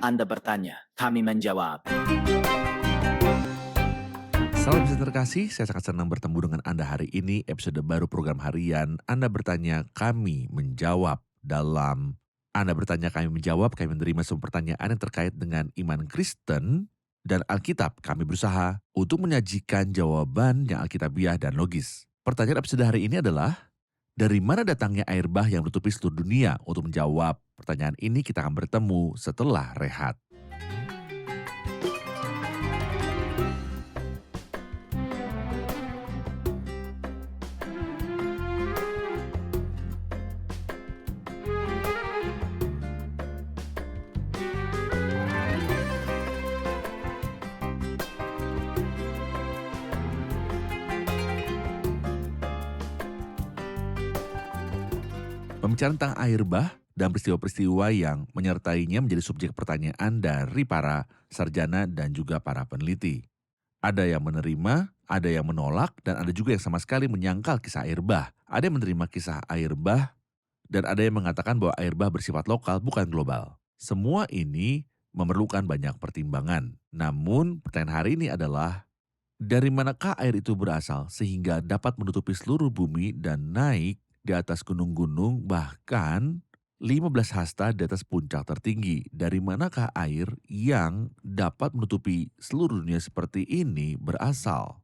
Anda bertanya, kami menjawab. Salam bisa terkasih, saya sangat senang bertemu dengan Anda hari ini, episode baru program harian Anda bertanya, kami menjawab. Dalam Anda bertanya, kami menjawab, kami menerima semua pertanyaan yang terkait dengan iman Kristen dan Alkitab. Kami berusaha untuk menyajikan jawaban yang alkitabiah dan logis. Pertanyaan episode hari ini adalah, dari mana datangnya air bah yang menutupi seluruh dunia? Untuk menjawab pertanyaan ini kita akan bertemu setelah rehat. Pembicaraan tentang air bah dan peristiwa-peristiwa yang menyertainya menjadi subjek pertanyaan dari para sarjana dan juga para peneliti. Ada yang menerima, ada yang menolak, dan ada juga yang sama sekali menyangkal kisah air bah. Ada yang menerima kisah air bah, dan ada yang mengatakan bahwa air bah bersifat lokal bukan global. Semua ini memerlukan banyak pertimbangan. Namun pertanyaan hari ini adalah, dari manakah air itu berasal sehingga dapat menutupi seluruh bumi dan naik di atas gunung-gunung bahkan 15 hasta di atas puncak tertinggi? Dari manakah air yang dapat menutupi seluruh dunia seperti ini berasal?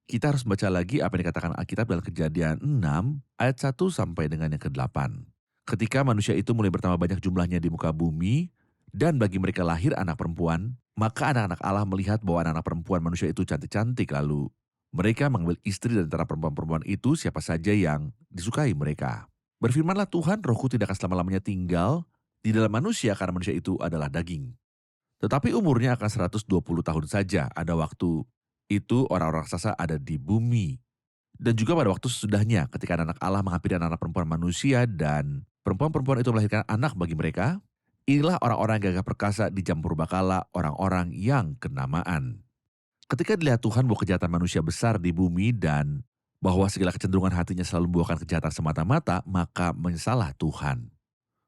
Kita harus baca lagi apa yang dikatakan Alkitab dalam Kejadian 6 ayat 1 sampai dengan yang ke-8. Ketika manusia itu mulai bertambah banyak jumlahnya di muka bumi, dan bagi mereka lahir anak perempuan, maka anak-anak Allah melihat bahwa anak-anak perempuan manusia itu cantik-cantik, lalu mereka mengambil istri dari antara perempuan-perempuan itu siapa saja yang disukai mereka. Berfirmanlah Tuhan, rohku tidak akan selama-lamanya tinggal di dalam manusia karena manusia itu adalah daging. Tetapi umurnya akan 120 tahun saja. Ada waktu itu orang-orang raksasa ada di bumi. Dan juga pada waktu sesudahnya ketika anak Allah menghampiri anak-anak perempuan manusia dan perempuan-perempuan itu melahirkan anak bagi mereka, inilah orang-orang yang gagah perkasa di zaman purbakala, orang-orang yang kenamaan. Ketika dilihat Tuhan bahwa kejahatan manusia besar di bumi dan bahwa segala kecenderungan hatinya selalu membuahkan kejahatan semata-mata, maka menyesalah Tuhan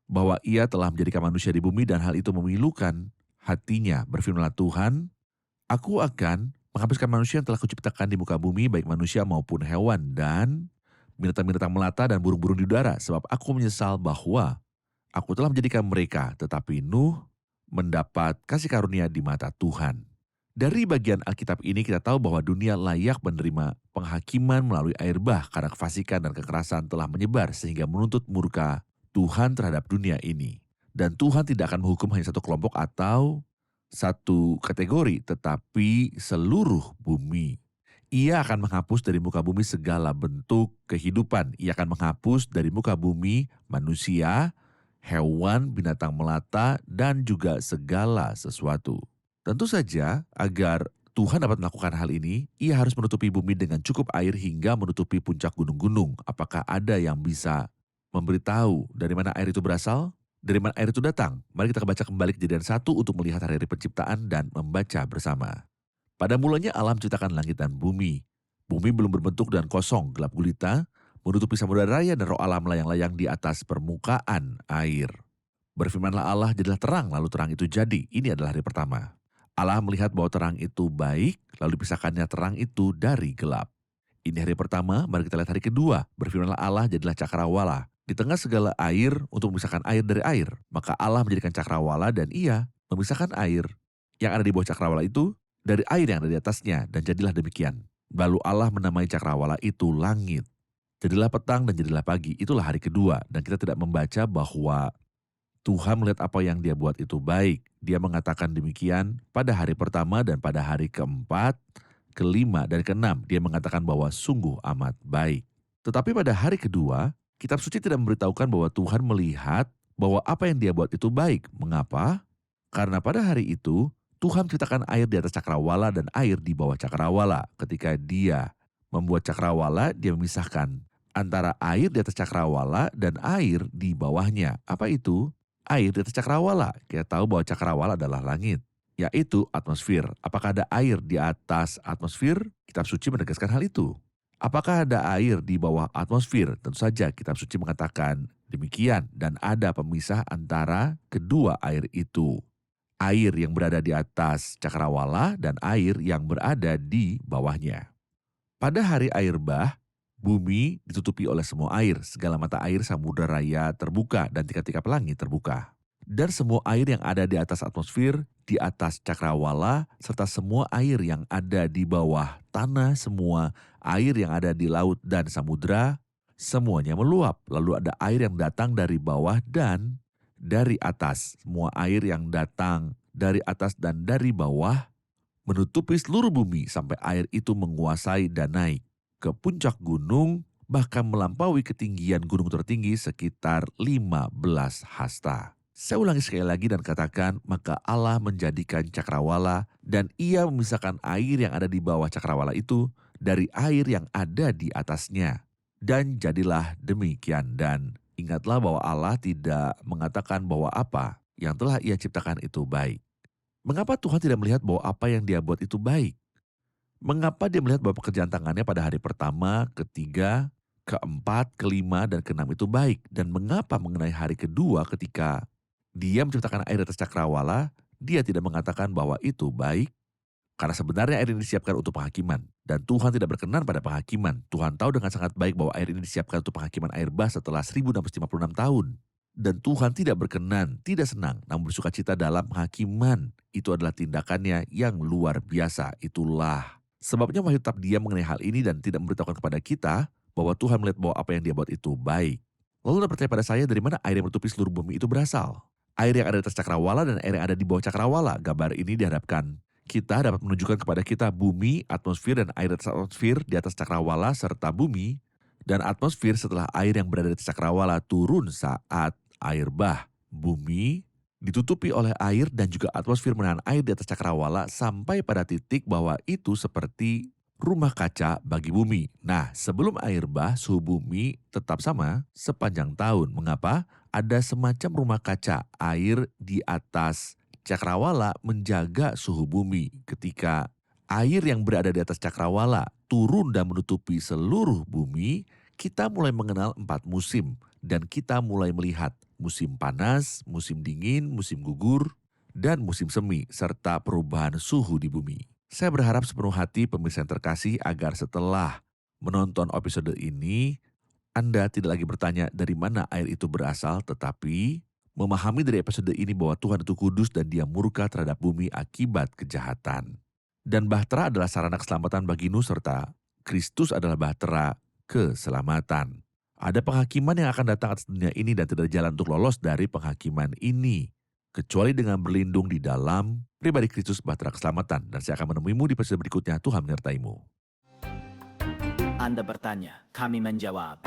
bahwa ia telah menjadikan manusia di bumi dan hal itu memilukan hatinya. Berfirmanlah Tuhan, aku akan menghabiskan manusia yang telah kuciptakan di muka bumi, baik manusia maupun hewan dan binatang-binatang melata dan burung-burung di udara, sebab aku menyesal bahwa aku telah menjadikan mereka. Tetapi Nuh mendapat kasih karunia di mata Tuhan. Dari bagian Alkitab ini kita tahu bahwa dunia layak menerima penghakiman melalui air bah karena kefasikan dan kekerasan telah menyebar sehingga menuntut murka Tuhan terhadap dunia ini. Dan Tuhan tidak akan menghukum hanya satu kelompok atau satu kategori, tetapi seluruh bumi. Ia akan menghapus dari muka bumi segala bentuk kehidupan. Ia akan menghapus dari muka bumi manusia, hewan, binatang melata, dan juga segala sesuatu. Tentu saja agar Tuhan dapat melakukan hal ini, ia harus menutupi bumi dengan cukup air hingga menutupi puncak gunung-gunung. Apakah ada yang bisa memberitahu dari mana air itu berasal? Dari mana air itu datang? Mari kita baca kembali Kejadian 1 untuk melihat hari-hari penciptaan dan membaca bersama. Pada mulanya Allah menciptakan langit dan bumi. Bumi belum berbentuk dan kosong, gelap gulita, menutupi samudera raya dan roh Allah melayang-layang di atas permukaan air. Berfirmanlah Allah, jadilah terang, lalu terang itu jadi. Ini adalah hari pertama. Allah melihat bahwa terang itu baik, lalu dipisahkannya terang itu dari gelap. Ini hari pertama, mari kita lihat hari kedua. Berfirmanlah Allah, jadilah cakrawala. Di tengah segala air untuk memisahkan air dari air. Maka Allah menjadikan cakrawala dan ia memisahkan air yang ada di bawah cakrawala itu dari air yang ada di atasnya, dan jadilah demikian. Lalu Allah menamai cakrawala itu langit. Jadilah petang dan jadilah pagi, itulah hari kedua. Dan kita tidak membaca bahwa Tuhan melihat apa yang dia buat itu baik. Dia mengatakan demikian pada hari pertama dan pada hari keempat, kelima, dan keenam. Dia mengatakan bahwa sungguh amat baik. Tetapi pada hari kedua, kitab suci tidak memberitahukan bahwa Tuhan melihat bahwa apa yang dia buat itu baik. Mengapa? Karena pada hari itu, Tuhan menciptakan air di atas cakrawala dan air di bawah cakrawala. Ketika dia membuat cakrawala, dia memisahkan antara air di atas cakrawala dan air di bawahnya. Apa itu? Air di atas cakrawala. Kita tahu bahwa cakrawala adalah langit, yaitu atmosfer. Apakah ada air di atas atmosfer? Kitab suci menegaskan hal itu. Apakah ada air di bawah atmosfer? Tentu saja kitab suci mengatakan demikian, dan ada pemisah antara kedua air itu. air yang berada di atas cakrawala dan air yang berada di bawahnya. Pada hari air bah, bumi ditutupi oleh semua air, segala mata air samudra raya terbuka dan tiga-tiga pelangi terbuka. Dan semua air yang ada di atas atmosfer, di atas cakrawala, serta semua air yang ada di bawah tanah, semua air yang ada di laut dan samudra, semuanya meluap. Lalu ada air yang datang dari bawah dan dari atas. Semua air yang datang dari atas dan dari bawah menutupi seluruh bumi sampai air itu menguasai dan naik ke puncak gunung, bahkan melampaui ketinggian gunung tertinggi sekitar 15 hasta. Saya ulangi sekali lagi dan katakan, maka Allah menjadikan cakrawala dan ia memisahkan air yang ada di bawah cakrawala itu dari air yang ada di atasnya. Dan jadilah demikian. Dan ingatlah bahwa Allah tidak mengatakan bahwa apa yang telah ia ciptakan itu baik. Mengapa Tuhan tidak melihat bahwa apa yang dia buat itu baik? Mengapa dia melihat bahwa pekerjaan tangannya pada hari pertama, ketiga, keempat, kelima, dan keenam itu baik? Dan mengapa mengenai hari kedua ketika dia menciptakan air atas cakrawala, dia tidak mengatakan bahwa itu baik? Karena sebenarnya air ini disiapkan untuk penghakiman. Dan Tuhan tidak berkenan pada penghakiman. Tuhan tahu dengan sangat baik bahwa air ini disiapkan untuk penghakiman air bah setelah 1656 tahun. Dan Tuhan tidak berkenan, tidak senang, namun bersukacita dalam penghakiman. Itu adalah tindakannya yang luar biasa. Itulah sebabnya Wahyu tetap diam mengenai hal ini dan tidak memberitahukan kepada kita bahwa Tuhan melihat bahwa apa yang dia buat itu baik. Lalu Anda percaya pada saya, dari mana air yang menutupi seluruh bumi itu berasal? Air yang ada di atas cakrawala dan air yang ada di bawah cakrawala. Gambar ini diharapkan kita dapat menunjukkan kepada kita bumi, atmosfer, dan air atas atmosfer di atas cakrawala serta bumi dan atmosfer setelah air yang berada di atas cakrawala turun saat air bah. Bumi ditutupi oleh air dan juga atmosfer menahan air di atas cakrawala sampai pada titik bahwa itu seperti rumah kaca bagi bumi. Nah, sebelum air bah, suhu bumi tetap sama sepanjang tahun. Mengapa? Ada semacam rumah kaca air di atas cakrawala menjaga suhu bumi. Ketika air yang berada di atas cakrawala turun dan menutupi seluruh bumi, kita mulai mengenal 4 musim. Dan kita mulai melihat musim panas, musim dingin, musim gugur, dan musim semi, serta perubahan suhu di bumi. Saya berharap sepenuh hati pemirsa yang terkasih agar setelah menonton episode ini, Anda tidak lagi bertanya dari mana air itu berasal, tetapi memahami dari episode ini bahwa Tuhan itu kudus dan dia murka terhadap bumi akibat kejahatan. Dan bahtera adalah sarana keselamatan bagi Nuh serta Kristus adalah bahtera keselamatan. Ada penghakiman yang akan datang atas dunia ini dan tidak ada jalan untuk lolos dari penghakiman ini. Kecuali dengan berlindung di dalam pribadi Kristus bahtera keselamatan. Dan saya akan menemuimu di episode berikutnya. Tuhan menyertaimu. Anda bertanya, kami menjawab.